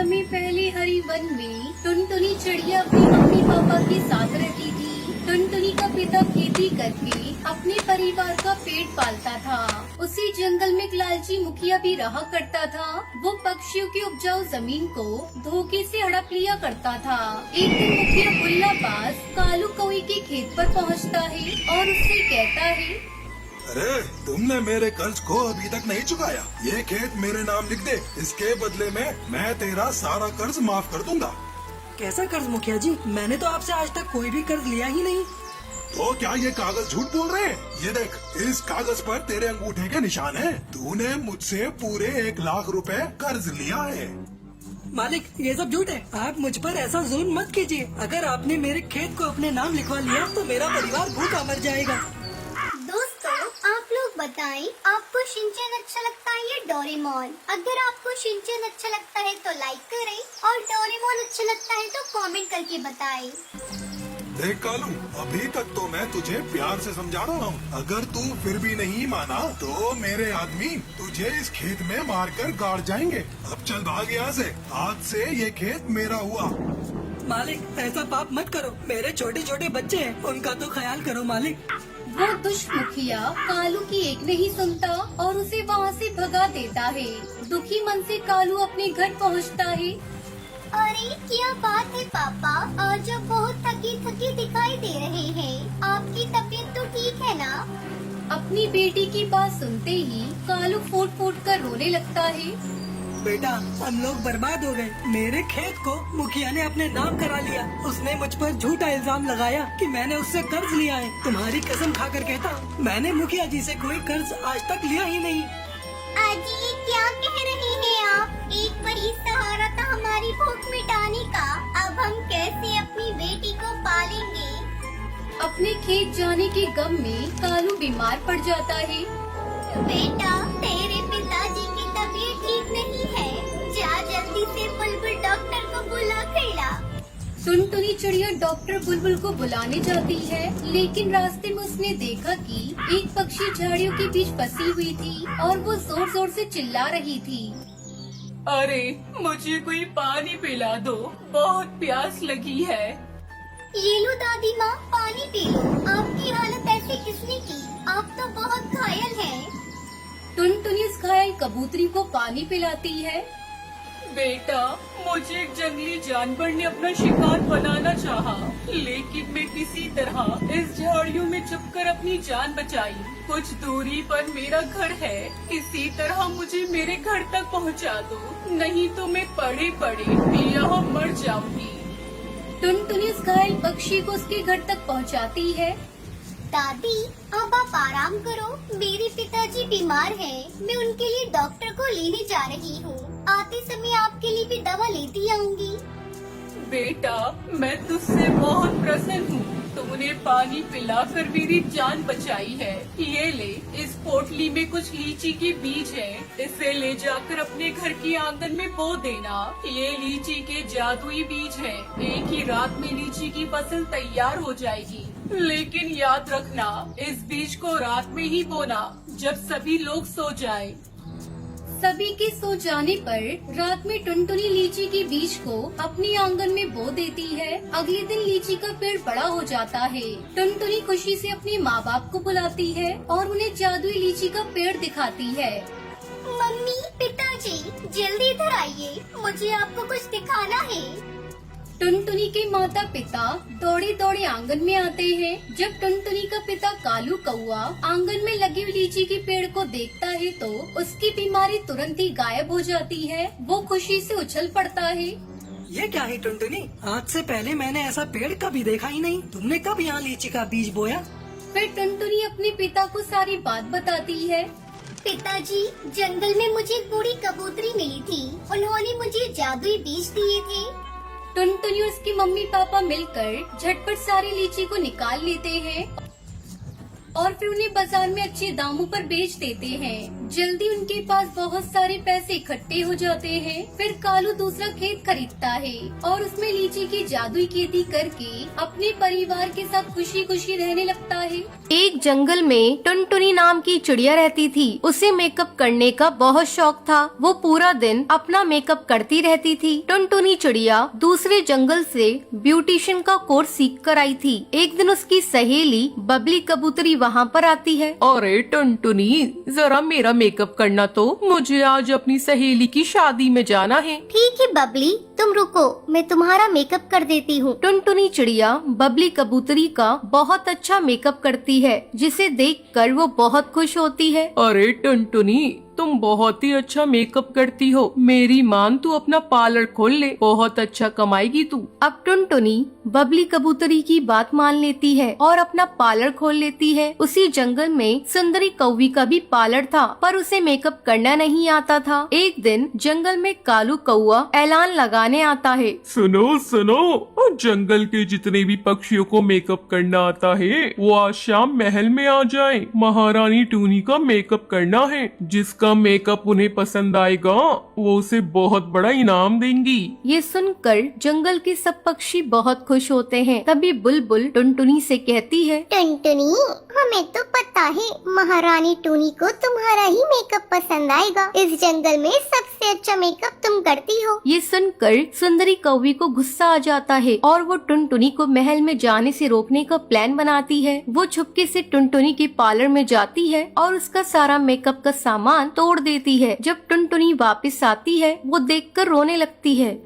समय पहले हरी वन में टुनटुनी चिड़िया अपने मम्मी पापा के साथ रहती थी। टुनटुनी का पिता खेती करके अपने परिवार का पेट पालता था। उसी जंगल में एक लालची मुखिया भी रहा करता था। वो पक्षियों की उपजाऊ जमीन को धोखे से हड़प लिया करता था। एक दिन मुखिया बुल्ला पास कालू कौवे के खेत पर पहुंचता है और उससे कहता है, अरे तुमने मेरे कर्ज को अभी तक नहीं चुकाया। ये खेत मेरे नाम लिख दे, इसके बदले में मैं तेरा सारा कर्ज माफ कर दूंगा। कैसा कर्ज मुखिया जी? मैंने तो आपसे आज तक कोई भी कर्ज लिया ही नहीं। तो क्या ये कागज झूठ बोल रहे हैं? ये देख, इस कागज पर तेरे अंगूठे के निशान हैं। तूने मुझसे पूरे 1 लाख रुपए कर्ज लिया है। मालिक, ये सब झूठ है। आप मुझ पर ऐसा जुल्म मत कीजिए। अगर आपने मेरे खेत को अपने नाम लिखवा लिया तो मेरा परिवार भूखा मर जाएगा। दोस्तों, आप लोग बताएं, आपको शिनचैन अच्छा लगता है या डोरेमोन? अगर आपको शिनचैन अच्छा लगता है तो लाइक करें और डोरेमोन अच्छा लगता है तो कमेंट करके बताएं। देख कालू, अभी तक तो मैं तुझे प्यार से समझा रहा हूँ। अगर तू फिर भी नहीं माना तो मेरे आदमी तुझे इस खेत में मारकर गाड़ जाएंगे। अब चल भाग यहाँ से। आज से ये खेत मेरा हुआ। मालिक, ऐसा पाप मत करो। मेरे छोटे छोटे बच्चे हैं, उनका तो ख्याल करो मालिक। वो दुष्ट मुखिया कालू की एक नहीं सुनता और उसे वहाँ से भगा देता है। दुखी मन से कालू अपने घर पहुँचता है। अरे क्या बात है पापा, आज आप बहुत थकी थकी दिखाई दे रहे हैं। आपकी तबीयत तो ठीक है ना? अपनी बेटी की बात सुनते ही कालू फूट फूट कर रोने लगता है। बेटा, हम लोग बर्बाद हो गए। मेरे खेत को मुखिया ने अपने नाम करा लिया। उसने मुझ पर झूठा इल्जाम लगाया कि मैंने उससे कर्ज लिया है। तुम्हारी कसम खाकर कहता हूँ, मैंने मुखिया जी से कोई कर्ज आज तक लिया ही नहीं। अजी, ये क्या कह रहे हैं आप? एक वही सहारा था हमारी भूख मिटाने का। अब हम कैसे अपनी बेटी को पालेंगे? अपने खेत जाने के गम में कालू बीमार पड़ जाता है। बेटा, तेरे पिताजी की तबीयत ठीक नहीं है। जा जल्दी से बुलबुल डॉक्टर को बुला कर ला। टुनटुनी चिड़िया डॉक्टर बुलबुल को बुलाने जाती है, लेकिन रास्ते में उसने देखा कि एक पक्षी झाड़ियों के बीच फंसी हुई थी और वो जोर जोर से चिल्ला रही थी। अरे मुझे कोई पानी पिला दो, बहुत प्यास लगी है। ये लो दादी माँ, पानी पी लो। आपकी हालत ऐसी किसने की? आप तो बहुत घायल हैं। टुनटुनी उस घायल कबूतरी को पानी पिलाती है। बेटा, मुझे एक जंगली जानवर ने अपना शिकार बनाना चाहा, लेकिन मैं किसी तरह इस झाड़ियों में छुपकर अपनी जान बचाई। कुछ दूरी पर मेरा घर है, किसी तरह मुझे मेरे घर तक पहुंचा दो, नहीं तो मैं पड़े पड़े यहाँ मर जाऊंगी। टुनटुनी उस घायल पक्षी को उसके घर तक पहुंचाती है। दादी, अब आप आराम करो। मेरे पिताजी बीमार हैं। मैं उनके लिए डॉक्टर को लेने जा रही हूँ। आते समय आपके लिए भी दवा लेती आऊंगी। बेटा, मैं तुझसे बहुत प्रसन्न हूँ। तूने पानी पिलाकर मेरी जान बचाई है। ये ले, इस पोटली में कुछ लीची के बीज हैं। इसे ले जाकर अपने घर की आंगन में बो देना। ये लीची के जादुई बीज हैं। एक ही रात में लीची की फसल तैयार हो जाएगी। लेकिन याद रखना, इस बीज को रात में ही बोना, जब सभी लोग सो जाएं। सभी के सो जाने पर रात में टुनटुनी लीची के बीज को अपने आंगन में बो देती है। अगले दिन लीची का पेड़ बड़ा हो जाता है। टुनटुनी खुशी से अपने माँ बाप को बुलाती है और उन्हें जादुई लीची का पेड़ दिखाती है। मम्मी, पिताजी, जल्दी इधर आइए, मुझे आपको कुछ दिखाना है। टुनटुनी के माता पिता दौड़े दौड़े आंगन में आते हैं। जब टुनटुनी का पिता कालू कौआ आंगन में लगी हुई लीची के पेड़ को देखता है तो उसकी बीमारी तुरंत ही गायब हो जाती है। वो खुशी से उछल पड़ता है। ये क्या है टुनटुनी? आज से पहले मैंने ऐसा पेड़ कभी देखा ही नहीं। तुमने कब यहाँ लीची का बीज बोया? फिर टुनटुनी अपने पिता को सारी बात बताती है। पिताजी, जंगल में मुझे एक बूढ़ी कबूतरी मिली थी। उन्होंने मुझे जादुई बीज दिए थे। टुनटुनी और उसकी मम्मी पापा मिलकर झटपट सारी लीची को निकाल लेते हैं और फिर उन्हें बाजार में अच्छे दामों पर बेच देते हैं। जल्दी उनके पास बहुत सारे पैसे इकट्ठे हो जाते हैं। फिर कालू दूसरा खेत खरीदता है और उसमें लीची की जादुई खेती करके अपने परिवार के साथ खुशी खुशी रहने लगता है। एक जंगल में टुनटुनी नाम की चिड़िया रहती थी। उसे मेकअप करने का बहुत शौक था। वो पूरा दिन अपना मेकअप करती रहती थी। टुनटुनी चिड़िया दूसरे जंगल से ब्यूटिशियन का कोर्स सीख कर आई थी। एक दिन उसकी सहेली बबली कबूतरी वहाँ पर आती है। अरे टुनटुनी, जरा मेरा मेकअप करना तो, मुझे आज अपनी सहेली की शादी में जाना है। ठीक है बबली, तुम रुको, मैं तुम्हारा मेकअप कर देती हूँ। टुनटुनी चिड़िया बबली कबूतरी का बहुत अच्छा मेकअप करती है, जिसे देखकर वो बहुत खुश होती है। अरे टुनटुनी, तुम बहुत ही अच्छा मेकअप करती हो। मेरी मान, तू अपना पार्लर खोल ले, बहुत अच्छा कमाएगी तू। अब टुनटुनी बबली कबूतरी की बात मान लेती है और अपना पार्लर खोल लेती है। उसी जंगल में सुंदरी कौवी का भी पार्लर था, पर उसे मेकअप करना नहीं आता था। एक दिन जंगल में कालू कौआ ऐलान लगाने आता है। सुनो सुनो, जंगल के जितने भी पक्षियों को मेकअप करना आता है वो आज शाम महल में आ जाएं। महारानी टूनी का मेकअप करना है। जिसका मेकअप उन्हें पसंद आएगा वो उसे बहुत बड़ा इनाम देंगी। ये सुनकर जंगल के सब पक्षी बहुत खुश होते हैं। तभी बुलबुल टुनटुनी से कहती है, टुनटुनी, हमें तो पता है महारानी टूनी को तुम्हारा ही मेकअप पसंद आएगा। इस जंगल में सबसे अच्छा मेकअप तुम करती हो। ये सुनकर सुंदरी कौवी को गुस्सा आ जाता है और वो टुनटुनी को महल में जाने से रोकने का प्लान बनाती है। वो छुपके से टुनटुनी के पार्लर में जाती है और उसका सारा मेकअप का सामान तोड़ देती है। जब टुनटुनी वापस आती है, वो देखकर रोने लगती है।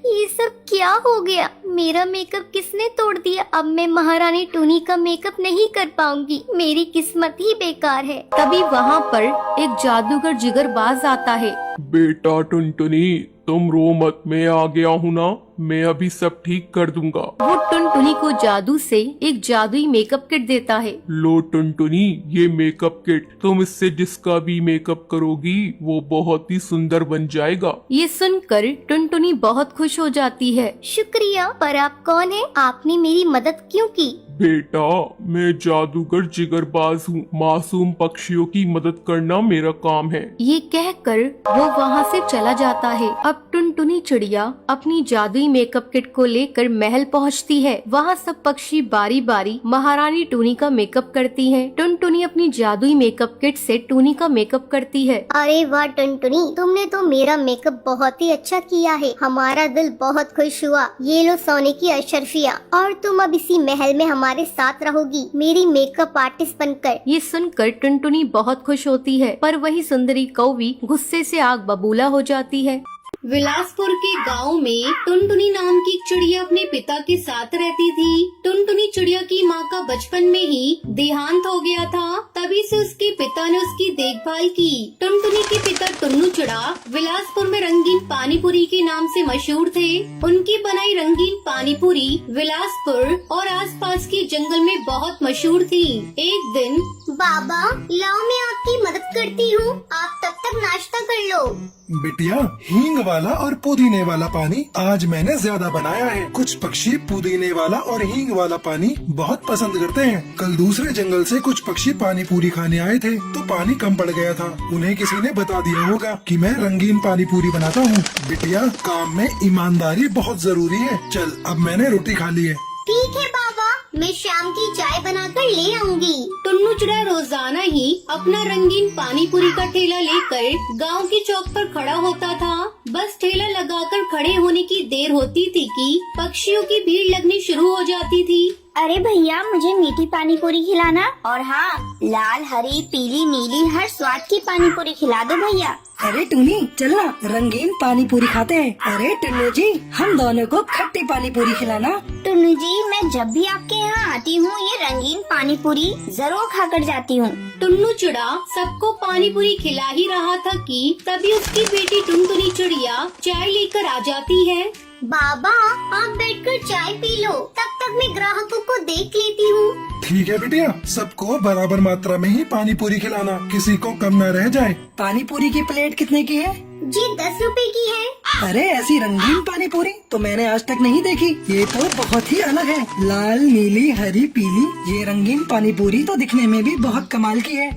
ये सब क्या हो गया? मेरा मेकअप किसने तोड़ दिया? अब मैं महारानी टूनी का मेकअप नहीं कर पाऊंगी। मेरी किस्मत ही बेकार है। तभी वहाँ पर एक जादूगर जिगरबाज आता है। बेटा टुनटुनी, तुम रो मत, मैं आ गया हूँ ना, मैं अभी सब ठीक कर दूंगा। वो टुनटुनी को जादू से एक जादुई मेकअप किट देता है। लो टुनटुनी, ये मेकअप किट, तुम इससे जिसका भी मेकअप करोगी वो बहुत ही सुंदर बन जाएगा। ये सुनकर टुनटुनी बहुत खुश हो जाती है। शुक्रिया, पर आप कौन है? आपने मेरी मदद क्यों की? बेटा, मैं जादूगर जिगरबाज हूँ। मासूम पक्षियों की मदद करना मेरा काम है। ये कहकर वो वहाँ से चला जाता है। अब टुनटुनी चिड़िया अपनी जादुई मेकअप किट को लेकर महल पहुँचती है। वहाँ सब पक्षी बारी बारी महारानी टूनी का मेकअप करती हैं। टुनटुनी अपनी जादुई मेकअप किट से टूनी का मेकअप करती है। अरे वाह टुनटुनी, तुमने तो मेरा मेकअप बहुत ही अच्छा किया है। हमारा दिल बहुत खुश हुआ। ये लो सोने की अशर्फिया, और तुम अब इसी महल में हमारे साथ रहोगी, मेरी मेकअप आर्टिस्ट बनकर। ये सुनकर टुनटुनी बहुत खुश होती है, पर वही सुंदरी कौवी गुस्से से आग बबूला हो जाती है। विलासपुर के गांव में टुनटुनी नाम की चिड़िया अपने पिता के साथ रहती थी। टुनटुनी चिड़िया की माँ का बचपन में ही देहांत हो गया था। तभी से उसके पिता ने उसकी देखभाल की। टुनटुनी के पिता टुन्नू चिड़ा विलासपुर में रंगीन पानीपुरी के नाम से मशहूर थे। उनकी बनाई रंगीन पानीपुरी विलासपुर और आसपास के जंगल में बहुत मशहूर थी। एक दिन, बाबा लाओ, मैं आपकी मदद करती हूँ, आप तब तक नाश्ता कर लो। बिटिया, हींग वाला और पुदीने वाला पानी आज मैंने ज्यादा बनाया है। कुछ पक्षी पुदीने वाला और हींग वाला पानी बहुत पसंद करते हैं। कल दूसरे जंगल से कुछ पक्षी पानी पूरी खाने आए थे, तो पानी कम पड़ गया था। उन्हें किसी ने बता दिया होगा कि मैं रंगीन पानी पूरी बनाता हूँ। बिटिया, काम में ईमानदारी बहुत जरूरी है। चल, अब मैंने रोटी खा ली है। ठीक है बाबा, मैं शाम की चाय बनाकर ले आऊंगी। टुन्नू चिड़ा रोजाना ही अपना रंगीन पानीपुरी का ठेला लेकर गांव की चौक पर खड़ा होता था। बस ठेला लगाकर खड़े होने की देर होती थी कि पक्षियों की भीड़ लगनी शुरू हो जाती थी। अरे भैया, मुझे मीठी पानी पूरी खिलाना, और हाँ, लाल, हरी, पीली, नीली हर स्वाद की पानी पूरी खिला दो भैया। अरे टूनी, चलना रंगीन पानी पूरी खाते हैं। अरे टुन्नू जी, हम दोनों को खट्टी पानी पूरी खिलाना। टुन्नू जी, मैं जब भी आपके यहाँ आती हूँ ये रंगीन पानी पूरी जरूर खाकर जाती हूँ। टुन्नू चिड़ा सबको पानी पूरी खिला ही रहा था कि तभी उसकी बेटी टुनटुनी चिड़िया चाय लेकर आ जाती है। बाबा, आप बैठकर चाय पी लो, तब तक अब मैं ग्राहकों को देख लेती हूँ। ठीक है बिटिया, सबको बराबर मात्रा में ही पानी पूरी खिलाना, किसी को कम न रह जाए। पानी पूरी की प्लेट कितने की है? जी 10 रुपए की है। अरे ऐसी रंगीन पानी पूरी तो मैंने आज तक नहीं देखी। ये तो बहुत ही अलग है, लाल नीली हरी पीली। ये रंगीन पानी पूरी तो दिखने में भी बहुत कमाल की है।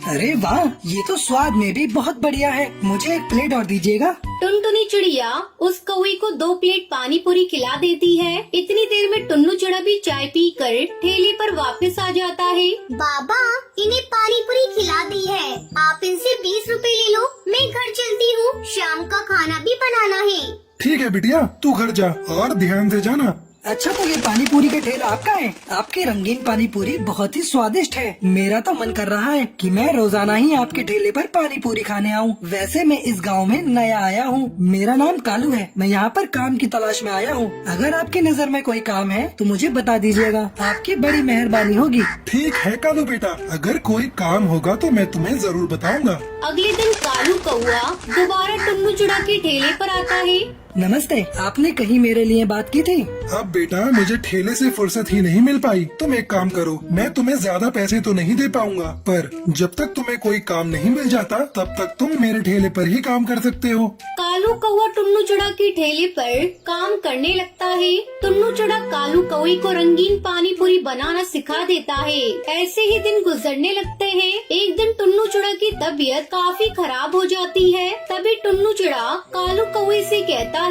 अरे वाह, ये तो स्वाद में भी बहुत बढ़िया है। मुझे एक प्लेट और दीजिएगा। टुनटुनी चिड़िया उस कौवे को 2 प्लेट पानी पूरी खिला देती है। इतनी देर में टुन्नू चिड़ा भी चाय पीकर ठेले पर वापस आ जाता है। बाबा, इन्हें पानी पूरी खिला दी है, आप इनसे 20 रुपए ले लो। मैं घर चलती हूँ, शाम का खाना भी बनाना है। ठीक है बिटिया, तू घर जा और ध्यान से जाना। अच्छा, तो ये पानी पूरी का ठेला आपका है? आपकी रंगीन पानी पूरी बहुत ही स्वादिष्ट है। मेरा तो मन कर रहा है कि मैं रोजाना ही आपके ठेले पर पानी पूरी खाने आऊं। वैसे मैं इस गांव में नया आया हूं। मेरा नाम कालू है। मैं यहाँ पर काम की तलाश में आया हूँ। अगर आपकी नजर में कोई काम है तो मुझे बता दीजिएगा, आपकी बड़ी मेहरबानी होगी। ठीक है कालू बेटा, अगर कोई काम होगा तो मैं तुम्हें जरूर बताऊंगा। अगले दिन कालू कौआ दोबारा टुन्नू चिड़ा के ठेले पर आता है। नमस्ते, आपने कहीं मेरे लिए बात की थी? अब बेटा मुझे ठेले से फुर्सत ही नहीं मिल पाई। तुम एक काम करो, मैं तुम्हें ज्यादा पैसे तो नहीं दे पाऊंगा, पर जब तक तुम्हें कोई काम नहीं मिल जाता तब तक तुम मेरे ठेले पर ही काम कर सकते हो। कालू कौआ टुन्नू चिड़ा के ठेले पर काम करने लगता है। टुन्नू चिड़ा कालू कौवे को रंगीन पानी पूरी बनाना सिखा देता है। ऐसे ही दिन गुजरने लगते हैं। एक दिन टुन्नू चिड़ा की तबीयत काफी खराब हो जाती है। तभी टुन्नू चिड़ा कालू कौवे से कहता है,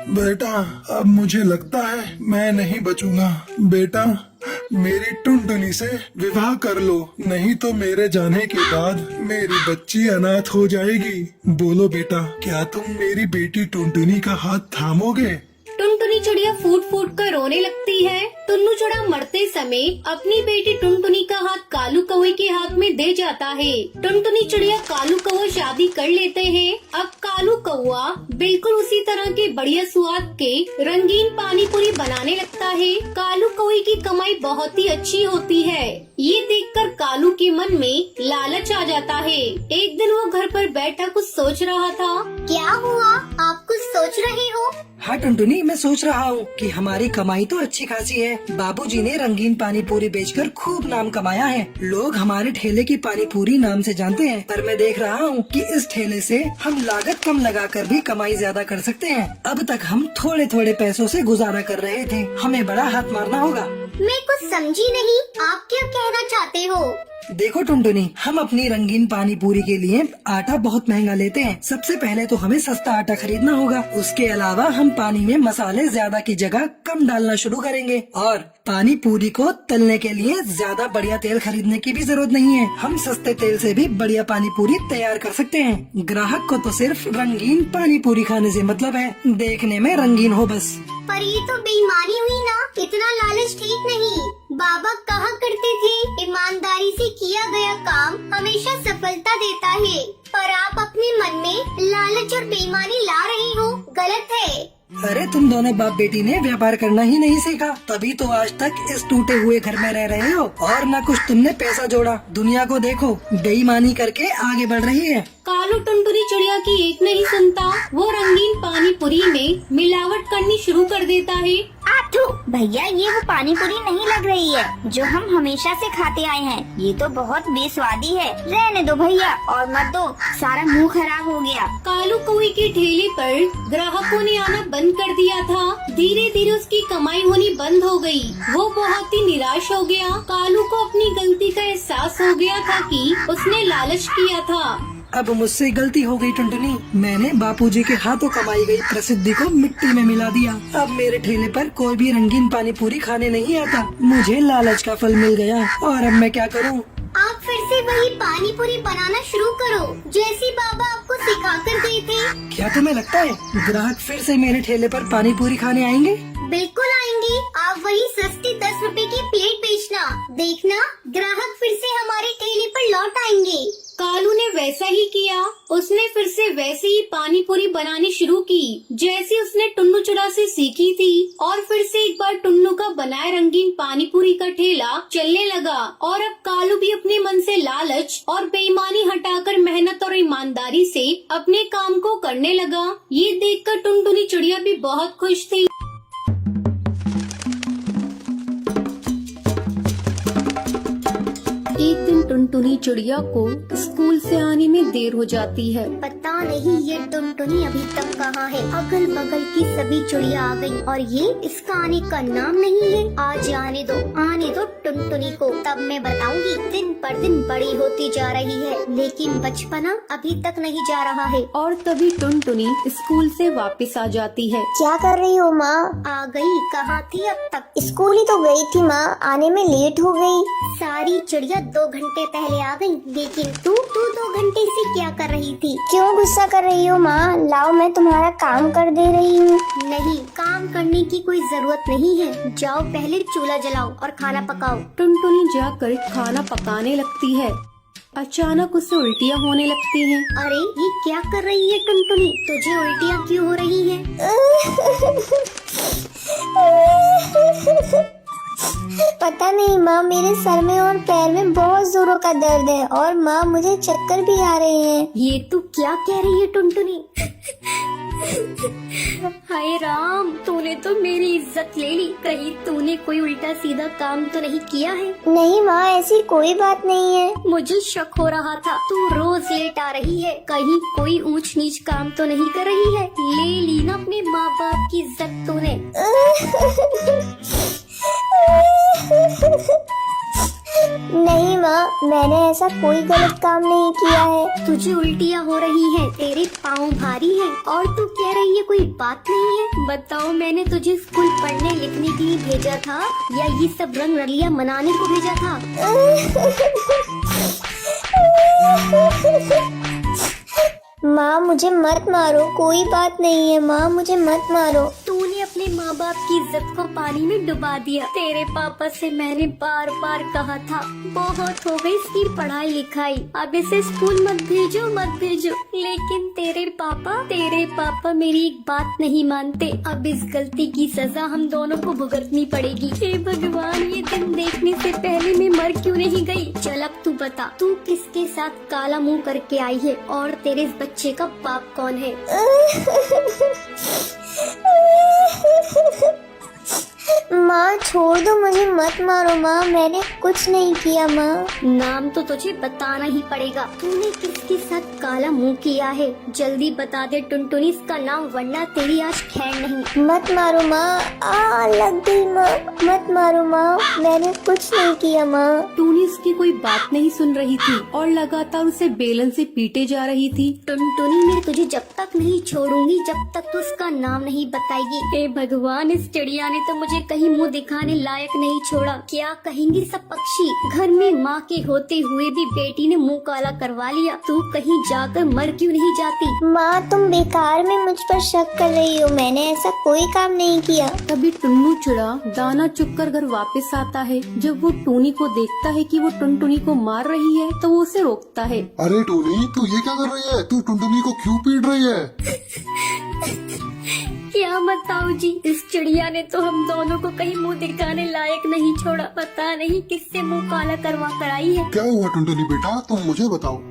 बेटा अब मुझे लगता है मैं नहीं बचूंगा। बेटा मेरी टुनटुनी से विवाह कर लो, नहीं तो मेरे जाने के बाद मेरी बच्ची अनाथ हो जाएगी। बोलो बेटा, क्या तुम मेरी बेटी टुनटुनी का हाथ थामोगे? टुनटुनी चिड़िया फूट फूट कर रोने लगती है। टुन्नू चिड़ा मरते समय अपनी बेटी टुनटुनी का हाथ कालू कौवे के हाथ में दे जाता है। टुनटुनी चिड़िया कालू कौवा शादी कर लेते हैं। अब कालू कौवा बिल्कुल उसी तरह के बढ़िया स्वाद के रंगीन पानी पूरी बनाने लगता है। कालू कौवे की कमाई बहुत ही अच्छी होती है। ये देखकर कालू के मन में लालच आ जाता है। एक दिन वो घर पर बैठा कुछ सोच रहा था। क्या हुआ, आप कुछ सोच रहे हो? हाँ टुनटुनी, मैं सोच रहा हूँ कि हमारी कमाई तो अच्छी खासी है। बाबूजी ने रंगीन पानी पूरी बेचकर खूब नाम कमाया है। लोग हमारे ठेले की पानी पूरी नाम से जानते हैं, पर मैं देख रहा हूँ कि इस ठेले से हम लागत कम लगाकर भी कमाई ज्यादा कर सकते हैं। अब तक हम थोड़े थोड़े पैसों से गुजारा कर रहे थे, हमें बड़ा हाथ मारना होगा। मैं कुछ समझी नहीं, आप क्या कहना चाहते हो? देखो टुनटुनी, हम अपनी रंगीन पानी पूरी के लिए आटा बहुत महंगा लेते हैं। सबसे पहले तो हमें सस्ता आटा खरीदना होगा। उसके अलावा हम पानी में मसाले ज्यादा की जगह कम डालना शुरू करेंगे, और पानी पूरी को तलने के लिए ज्यादा बढ़िया तेल खरीदने की भी जरूरत नहीं है। हम सस्ते तेल से भी बढ़िया पानी पूरी तैयार कर सकते हैं। ग्राहक को तो सिर्फ रंगीन पानी पूरी खाने से मतलब है, देखने में रंगीन हो बस। पर ये तो बेईमानी हुई ना, इतना लालच ठीक नहीं। बाबा कहा करते थे, ईमानदारी से किया गया काम हमेशा सफलता देता है। पर आप अपने मन में लालच और बेईमानी ला रहे हो, गलत है। अरे तुम दोनों बाप बेटी ने व्यापार करना ही नहीं सीखा, तभी तो आज तक इस टूटे हुए घर में रह रहे हो, और न कुछ तुमने पैसा जोड़ा। दुनिया को देखो, बेईमानी करके आगे बढ़ रही है। कालू टुनटुनी चिड़िया की एक नहीं सुनता। वो रंगीन पानी पूरी में मिलावट करनी शुरू कर देता है। आठू भैया, ये वो पानी पूरी नहीं लग रही है जो हम हमेशा से खाते आए हैं। ये तो बहुत बेस्वादी है। रहने दो भैया, और मत दो, सारा मुंह खराब हो गया। कालू कौवे के ठेले पर ग्राहकों ने आना बंद कर दिया था। धीरे धीरे उसकी कमाई होनी बंद हो गई। वो बहुत ही निराश हो गया। कालू को अपनी गलती का एहसास हो गया था कि उसने लालच किया था। अब मुझसे गलती हो गई टुनटुनी, मैंने बापूजी के हाथों कमाई गई प्रसिद्धि को मिट्टी में मिला दिया। अब मेरे ठेले पर कोई भी रंगीन पानी पूरी खाने नहीं आता। मुझे लालच का फल मिल गया, और अब मैं क्या करूं? आप फिर से वही पानी पूरी बनाना शुरू करो, जैसी बाबा आपको सिखा कर गए थे। क्या तुम्हें लगता है ग्राहक फिर से मेरे ठेले पर पानी पूरी खाने आएंगे? बिल्कुल आएंगे। आप वही सस्ती 10 रुपए की प्लेट बेचना, देखना ग्राहक फिर से हमारे ठेले पर लौट आएंगे। कालू ने वैसा ही किया। उसने फिर से वैसे ही पानी पूरी बनानी शुरू की जैसी उसने टुन्नू चिड़ा से सीखी थी, और फिर से एक बार टुन्नू का बनाए रंगीन पानी पूरी का ठेला चलने लगा। और अब कालू भी अपने मन से लालच और बेईमानी हटाकर मेहनत और ईमानदारी से अपने काम को करने लगा। ये देखकर टुनटुनी चिड़िया भी बहुत खुश थी। टुनटुनी चिड़िया को स्कूल से आने में देर हो जाती है। पता नहीं ये टुनटुनी अभी तक कहाँ है। अगल बगल की सभी चिड़िया आ गई और ये इसका आने का नाम नहीं है। आज आने दो टुनटुनी को, तब मैं बताऊंगी। दिन पर दिन बड़ी होती जा रही है, लेकिन बचपना अभी तक नहीं जा रहा है। और तभी टुनटुनी स्कूल से वापस आ जाती है। क्या कर रही हो माँ? आ गई, कहाँ थी अब तक? स्कूल ही तो गई थी माँ, आने में लेट हो गई। सारी चिड़िया 2 घंटे पहले आ गई, लेकिन तू 2 घंटे से क्या कर रही थी? क्यों गुस्सा कर रही हो माँ? लाओ मैं तुम्हारा काम कर दे रही हूँ। नहीं, काम करने की कोई जरूरत नहीं है। जाओ पहले चूल्हा जलाओ और खाना पकाओ। टुनटुनी जाकर खाना पकाने लगती है। अचानक उसे उल्टियाँ होने लगती हैं। अरे ये क्या कर रही है टुनटुनी? तुझे उल्टियाँ क्यों हो रही है? पता नहीं माँ, मेरे सर में और पैर में बहुत जोरों का दर्द है और माँ मुझे चक्कर भी आ रहे हैं। ये तू क्या कह रही है टुनटुनी? हाय राम, तूने तो मेरी इज्जत ले ली। कहीं तूने कोई उल्टा सीधा काम तो नहीं किया है? नहीं माँ, ऐसी कोई बात नहीं है। मुझे शक हो रहा था, तू रोज लेट आ रही है। कहीं कोई ऊंच नीच काम तो नहीं कर रही है? ले ली ना अपने माँ बाप की इज्जत तूने। नहीं माँ, मैंने ऐसा कोई गलत काम नहीं किया है। तुझे उल्टियाँ हो रही हैं, तेरे पाँव भारी हैं और तू कह रही है कोई बात नहीं है। बताओ, मैंने तुझे स्कूल पढ़ने लिखने के लिए भेजा था या ये सब रंग रलियाँ मनाने को भेजा था? माँ मुझे मत मारो, कोई बात नहीं है माँ, मुझे मत मारो। तूने अपने माँ बाप की इज्जत को पानी में डुबा दिया। तेरे पापा से मैंने बार बार कहा था, बहुत हो गई इसकी पढ़ाई लिखाई, अब इसे स्कूल मत भेजो मत भेजो, लेकिन तेरे पापा मेरी एक बात नहीं मानते। अब इस गलती की सजा हम दोनों को भुगतनी पड़ेगी। हे भगवान, ये दिन देखने से पहले मैं मर क्यों नहीं गई? चल अब तू बता, तू किसके साथ काला मुंह करके आई है और तेरे इस बच्चे का बाप कौन है? माँ छोड़ दो, मुझे मत मारो माँ, मैंने कुछ नहीं किया माँ। नाम तो तुझे बताना ही पड़ेगा। तूने किसके साथ काला मुंह किया है? जल्दी बता दे टुनटुनी इसका नाम, वरना तेरी आज खैर नहीं। मत मारो माँ, लग गई माँ, मत मारो माँ, मैंने कुछ नहीं किया माँ। टूनी उसकी कोई बात नहीं सुन रही थी और लगातार उसे बेलन से पीटे जा रही थी। टुनटुनी, मैं तुझे जब तक नहीं छोड़ूंगी जब तक तू उसका नाम नहीं बताएगी। हे भगवान, इस चिड़िया ने तो मुझे कहीं मुंह दिखाने लायक नहीं छोड़ा। क्या कहेंगे सब पक्षी? घर में माँ के होते हुए भी बेटी ने मुंह काला करवा लिया। तू कहीं जाकर मर क्यों नहीं जाती? माँ तुम बेकार में मुझ पर शक कर रही हो, मैंने ऐसा कोई काम नहीं किया। तभी टुन्नू चिड़ा दाना चुगकर घर वापस आता है। जब वो टूनी को देखता है कि वो टुनटुनी को मार रही है तो वो उसे रोकता है। अरे टोनी, तू ये क्या कर रही है? तू टुनटुनी को क्यों पीट रही है? क्या बताऊं जी, इस चिड़िया ने तो हम दोनों को कहीं मुंह दिखाने लायक नहीं छोड़ा। पता नहीं किससे मुंह काला करवा कर आई है। क्या हुआ टुनटुनी बेटा, तुम मुझे बताओ।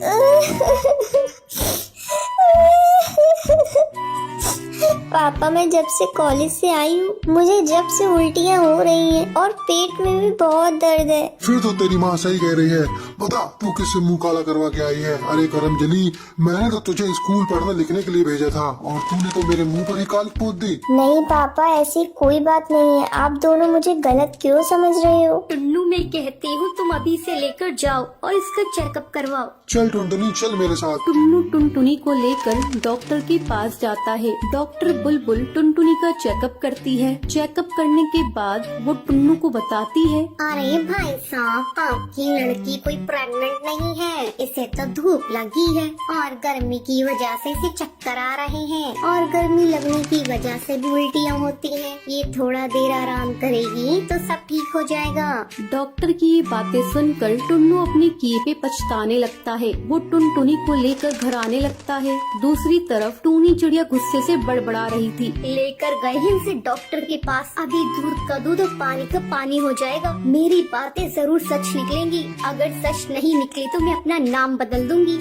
पापा, मैं जब से कॉलेज से आई हूँ मुझे जब से उल्टियाँ हो रही हैं और पेट में भी बहुत दर्द है। फिर तो तेरी माँ सही कह रही है। बता, तू किससे मुंह काला करवा के आई है? अरे करमजनी, मैंने तो तुझे स्कूल पढ़ने लिखने के लिए भेजा था और तूने तो मेरे मुंह पर ही काल पोत दी। नहीं पापा, ऐसी कोई बात नहीं है, आप दोनों मुझे गलत क्यों समझ रहे हो? टुन्नू, मैं कहती हूँ तुम अभी से लेकर जाओ और इसका चेकअप करवाओ। चल टुनटुनी, चल मेरे साथ। टुन्नू टुनटुनी को लेकर डॉक्टर के पास जाता है। डॉक्टर बुलबुल टुनटुनी का चेकअप करती है। चेकअप करने के बाद वो टुन्नू को बताती है, अरे भाई साहब, आपकी लड़की कोई प्रेग्नेंट नहीं है, इसे तो धूप लगी है और गर्मी की वजह से इसे चक्कर आ रहे हैं और गर्मी लगने की वजह से भी उल्टियाँ होती हैं। ये थोड़ा देर आराम करेगी तो सब ठीक हो जाएगा। डॉक्टर की ये बातें सुनकर टुन्नू अपने किए पे पछताने लगता है। वो टुनटुनी को लेकर घर आने लगता है। दूसरी तरफ टूनी चिड़िया गुस्से से बड़बड़ा रही थी। लेकर गए हैं इसे डॉक्टर के पास, अभी दूध का दूध और पानी का पानी हो जाएगा। मेरी बातें जरूर सच निकलेंगी, अगर सच नहीं निकली तो मैं अपना नाम बदल दूंगी।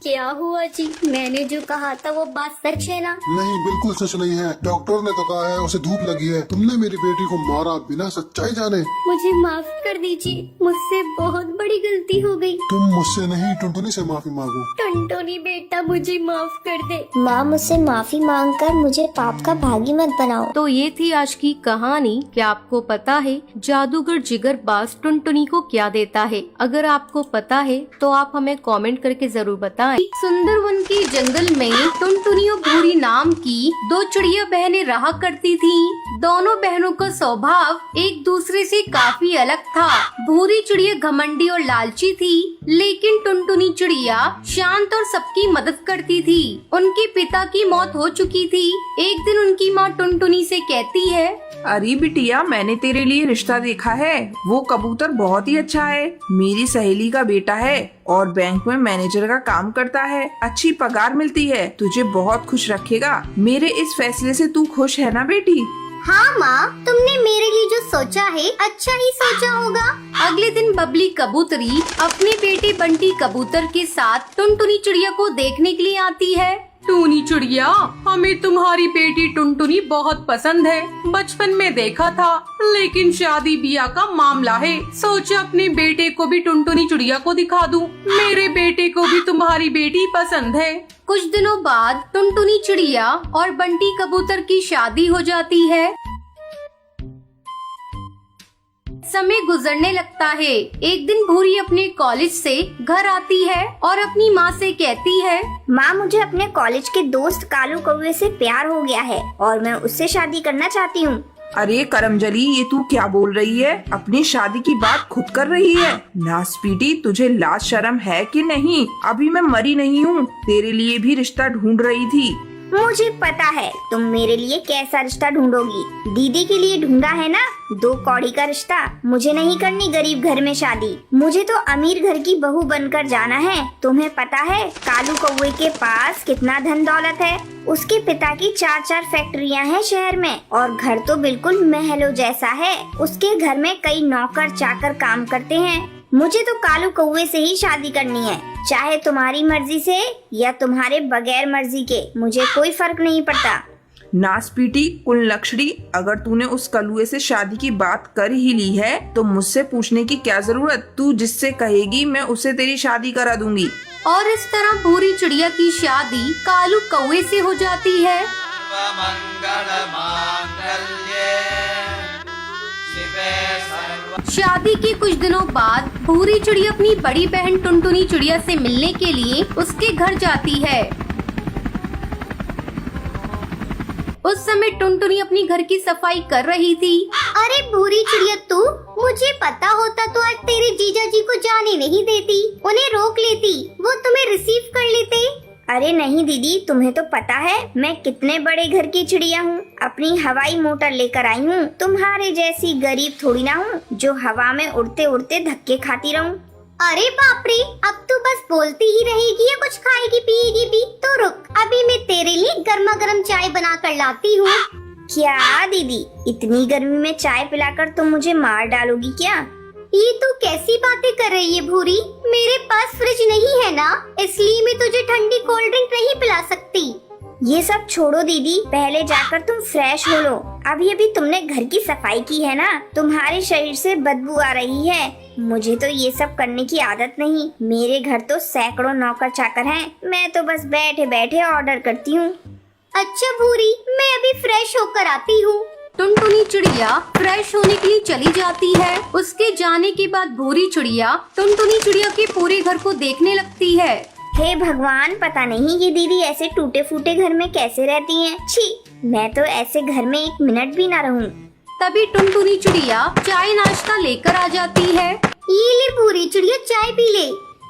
क्या हुआ जी? मैंने जो कहा था वो बात सच है ना? नहीं, बिल्कुल सच नहीं है। डॉक्टर ने तो कहा है उसे धूप लगी है। तुमने मेरी बेटी को मारा बिना सच्चाई जाने। मुझे माफ कर दीजिए, मुझसे बहुत बड़ी गलती हो गई। तुम मुझसे नहीं, टुनटुनी से माफी मांगो। टुनटुनी बेटा मुझे माफ कर दे। माँ, मुझसे माफी मांगकर मुझे पाप का भागी मत बनाओ। तो ये थी आज की कहानी। क्या आपको पता है जादूगर जिगरबाज टुनटुनी को क्या देता है? अगर आपको पता है तो आप हमें कमेंट करके जरूर बताएं। सुंदर वन के जंगल में टुनटुनी और भूरी नाम की दो चिड़िया बहनें रहा करती थीं। दोनों बहनों का स्वभाव एक दूसरे से काफी अलग था। भूरी चिड़िया घमंडी और लालची थी, लेकिन टुनटुनी चिड़िया शांत और सबकी मदद करती थी। उनके पिता की मौत हो चुकी थी। एक दिन उनकी माँ टुनटुनी से कहती है, अरे बिटिया, मैंने तेरे लिए रिश्ता देखा है। वो कबूतर बहुत ही अच्छा है, मेरी सहेली का बेटा है और बैंक में मैनेजर का काम करता है। अच्छी पगार मिलती है, तुझे बहुत खुश रखेगा। मेरे इस फैसले से तू खुश है ना बेटी? हाँ माँ, तुमने मेरे लिए जो सोचा है अच्छा ही सोचा होगा। अगले दिन बबली कबूतरी अपने बेटे बंटी कबूतर के साथ टुनटुनी चिड़िया को देखने के लिए आती है। टूनी चिड़िया, हमें तुम्हारी बेटी टुनटुनी बहुत पसंद है। बचपन में देखा था, लेकिन शादी ब्याह का मामला है। सोचा अपने बेटे को भी टुनटुनी चिड़िया को दिखा दूं। मेरे बेटे को भी तुम्हारी बेटी पसंद है। कुछ दिनों बाद टुनटुनी चिड़िया और बंटी कबूतर की शादी हो जाती है। समय गुजरने लगता है। एक दिन भूरी अपने कॉलेज से घर आती है और अपनी माँ से कहती है, माँ, मुझे अपने कॉलेज के दोस्त कालू कौवे से प्यार हो गया है और मैं उससे शादी करना चाहती हूँ। अरे करमजली, ये तू क्या बोल रही है? अपनी शादी की बात खुद कर रही है। नासपीटी, तुझे लाज शर्म है कि नहीं? अभी मैं मरी नहीं हूँ, तेरे लिए भी रिश्ता ढूंढ रही थी। मुझे पता है तुम मेरे लिए कैसा रिश्ता ढूंढोगी। दीदी के लिए ढूंढा है ना, 2 कौड़ी का रिश्ता। मुझे नहीं करनी गरीब घर में शादी, मुझे तो अमीर घर की बहू बनकर जाना है। तुम्हें पता है कालू कौवे के पास कितना धन दौलत है? उसके पिता की 4 फैक्ट्रियां हैं शहर में और घर तो बिल्कुल महलों जैसा है। उसके घर में कई नौकर चाकर काम करते हैं। मुझे तो कालू कौवे से ही शादी करनी है, चाहे तुम्हारी मर्जी से या तुम्हारे बगैर मर्जी के, मुझे कोई फर्क नहीं पड़ता। नासपीटी कुलक्षणी, अगर तूने उस कलुए से शादी की बात कर ही ली है तो मुझसे पूछने की क्या जरूरत? तू जिससे कहेगी मैं उसे तेरी शादी करा दूंगी। और इस तरह भूरी चिड़िया की शादी कालू कौवे से हो जाती है। शादी के कुछ दिनों बाद भूरी चिड़िया अपनी बड़ी बहन टुनटुनी चिड़िया से मिलने के लिए उसके घर जाती है। उस समय टुनटुनी अपनी घर की सफाई कर रही थी। अरे भूरी चिड़िया, तू, मुझे पता होता तो आज तेरे जीजा जी को जाने नहीं देती, उन्हें रोक लेती, वो तुम्हें रिसीव कर लेते। अरे नहीं दीदी, तुम्हें तो पता है मैं कितने बड़े घर की चिड़िया हूँ। अपनी हवाई मोटर लेकर आई हूँ। तुम्हारे जैसी गरीब थोड़ी ना हूँ जो हवा में उड़ते उड़ते धक्के खाती रहूँ। अरे बाप रे, अब तू बस बोलती ही रहेगी या कुछ खाएगी पिएगी भी? तो रुक, अभी मैं तेरे लिए गर्मा गर्म चाय बना कर लाती हूँ। क्या दीदी, इतनी गर्मी में चाय पिलाकर तुम मुझे मार डालोगी क्या? ये तू कैसी बातें कर रही है भूरी? मेरे पास फ्रिज नहीं है ना, इसलिए मैं तुझे ठंडी कोल्ड ड्रिंक नहीं पिला सकती। ये सब छोड़ो दीदी, पहले जाकर तुम फ्रेश हो लो। अभी अभी तुमने घर की सफाई की है ना, तुम्हारे शरीर से बदबू आ रही है। मुझे तो ये सब करने की आदत नहीं। मेरे घर तो सैकड़ों नौकर चाकर हैं, मैं तो बस बैठे बैठे ऑर्डर करती हूँ। अच्छा भूरी, मैं अभी फ्रेश होकर आती हूँ। टुनटुनी चिड़िया फ्रेश होने के लिए चली जाती है। उसके जाने के बाद भूरी चिड़िया टुनटुनी चिड़िया के पूरे घर को देखने लगती है। हे भगवान, पता नहीं ये दीदी ऐसे टूटे फूटे घर में कैसे रहती हैं। छी, मैं तो ऐसे घर में 1 मिनट भी ना रहूं। तभी टुनटुनी चिड़िया चाय नाश्ता लेकर आ जाती है। ये ले भूरी चिड़िया, चाय पी ले।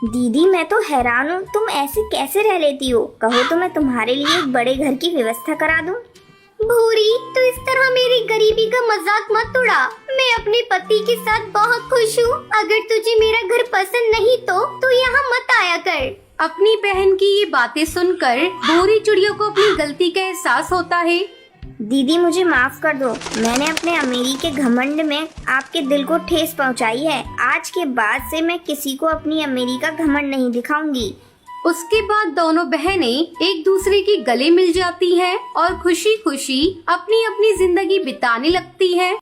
दीदी मैं तो हैरान हूँ, तुम ऐसे कैसे रह लेती हो? कहो तो मैं तुम्हारे लिए एक बड़े घर की व्यवस्था करा दूं। भूरी, तो इस तरह मेरी गरीबी का मजाक मत उड़ा। मैं अपने पति के साथ बहुत खुश हूँ। अगर तुझे मेरा घर पसंद नहीं तो यहाँ मत आया कर। अपनी बहन की ये बातें सुनकर भूरी चिड़िया को अपनी गलती का एहसास होता है। दीदी मुझे माफ कर दो, मैंने अपने अमीरी के घमंड में आपके दिल को ठेस पहुंचाई है। आज के बाद से मैं किसी को अपनी अमीरी का घमंड नहीं दिखाऊंगी। उसके बाद दोनों बहनें एक दूसरे के गले मिल जाती हैं और खुशी खुशी अपनी अपनी जिंदगी बिताने लगती हैं।